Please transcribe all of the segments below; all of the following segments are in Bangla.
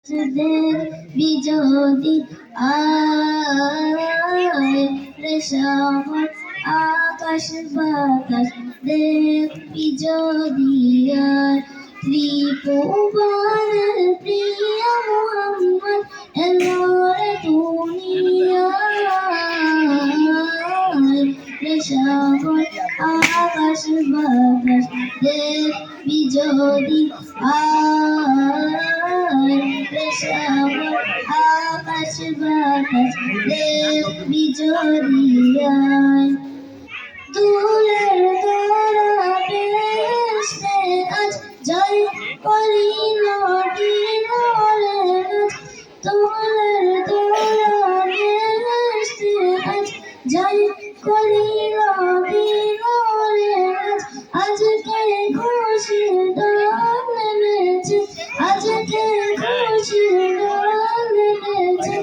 দেখবি যদি আয় রে শহর আকাশ বাতাস দেখবি যদি আয় ত্রিভুবনের প্রিয় মোহাম্মদ এলো রে দুনিয়ায় রে শহর আকাশ বাতাস দেখবি যদি আয় রে শহর আকাশ বাতাস দেখবি যদি আয় দুলের তারা বেহেশতে আজ জয় করিল দিলরে নাচ দুলের তারা বেহেশতে আজ জয় করিল দিলরে নাচ আজকে খুশির ডাক নেমেছে আজকে খুশির ডাক নেমেছে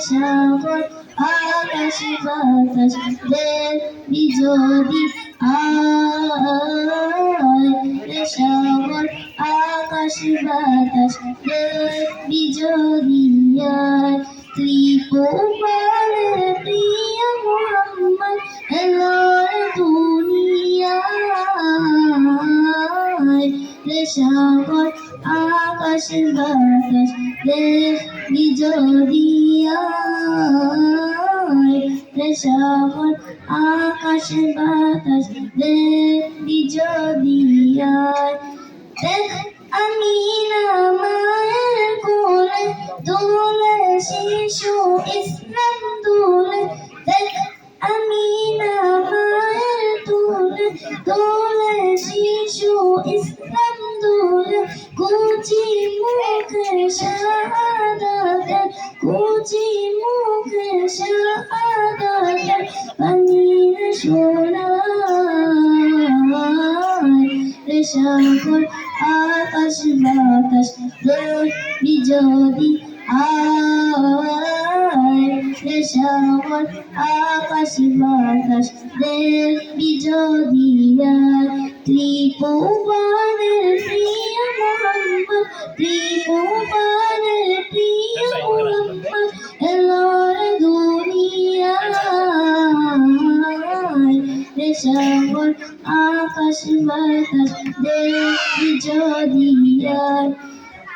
সাগর আকাশ বাতাস দেখবি যদি আয় সাগর আকাশ বাতাস দেখবি যদি আয় ত্রিভুবনের প্রিয় মোহাম্মদ এলো দুনিয়ায় রে সাগর আকাশ বাতাস দেখবি যদি আয় রে সাগর আকাশ বাতাস দেখবি যদি আয় দেখ আমিনা মায়ের কোলে দোলে শিশু ইসলাম দোলে দেখ আমিনা মায়ের দোলে দোলে শিশু ইসলাম দোলে কুচি মুখে শাহাদাতের কুচি মুখে শাহাদাতের পানির সোনায় রে সাগর আকাশ বাতাস দেখবি যদি আয় রে সাগর আকাশ বাতাস দেখবি যদি আয় ত্রিভুবনের প্রিয় মোহাম্মদ ত্রিভুবনের প্রিয় মোহাম্মদ এলো রে দুনিয়ায় রে সাগর আকাশ বাতাস দেখবি যদি আয়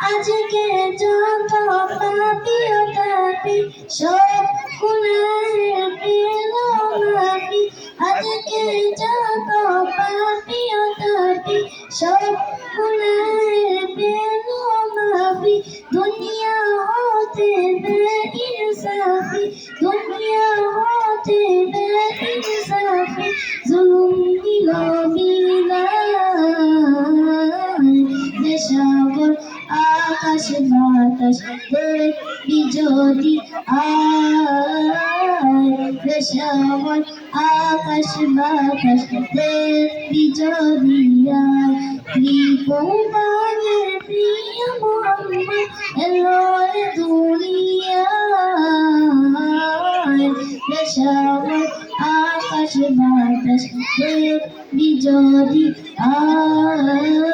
আজকে যত পাপি ও তাপি সব গুনাহের পেল মাফি আজকে যত পাপি ও তাপি সব গুনাহের পেল মাফি দুনিয়া হতে বেইনসাফি দুনিয়া হতে বেইনসাফি জুলুম দিল বিদায় সাগর আকাশ বাতাস দেখবি যদি আয় সাগর আকাশ বাতাস দেখবি যদি আয় ত্রিভুবনের প্রিয় মোহাম্মদ এলো রে দুনিয়ায় সাগর আকাশ বাতাস দেখবি যদি আয়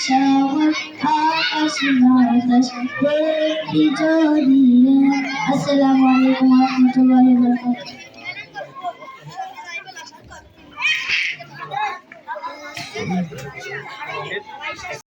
সাগর আকাশ বাতাস দেখবি যদি আয় আসসালামু আলাইকুম ওয়া রাহমাতুল্লাহি ওয়া বারাকাতুহু